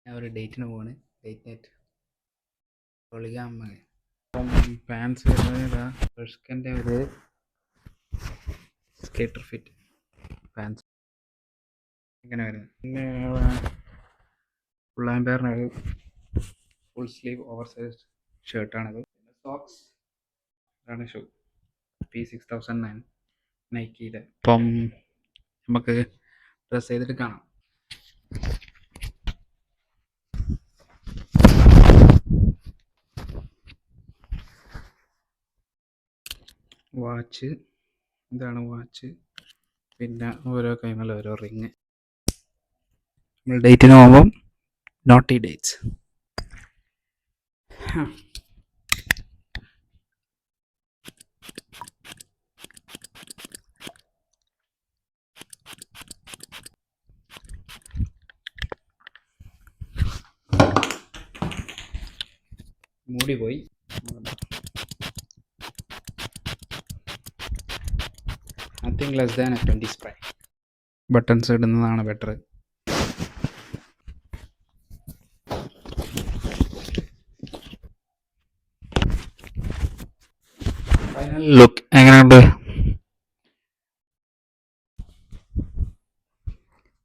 ഞാൻ ഒരു ഡേറ്റിന് പോവാണ്. Date night പൊളിയാമ്മ. പാൻസ് വരുന്നത് റെസ്കൻ്റെ ഒരു സ്കേറ്റർ ഫിറ്റ് പാൻസ് ഇങ്ങനെ വരുന്നത്. പിന്നെ ഫുൾ ആംപയറിന് ഒരു ഫുൾ സ്ലീവ് ഓവർ സൈസ് ഷർട്ടാണിത്. പിന്നെ സോക്സ് ഇതാണ് ഷൂ P6009 നൈക്കിയുടെ. അപ്പം നമുക്ക് ഡ്രസ്സ് ചെയ്തിട്ട് കാണാം. വാച്ച്, ഇതാണ് വാച്ച്. പിന്നെ ഓരോ കൈമേൽ ഓരോ റിങ്. നമ്മൾ ഡേറ്റിന് പോകുമ്പം നോട്ടി ഡേറ്റ്സ്. മൂടി പോയി. Nothing less than 20 spray. Buttons ഇടുന്നതാണ് ബെറ്റർ. ഫൈനൽ ലുക്ക് എങ്ങനെയുണ്ട്?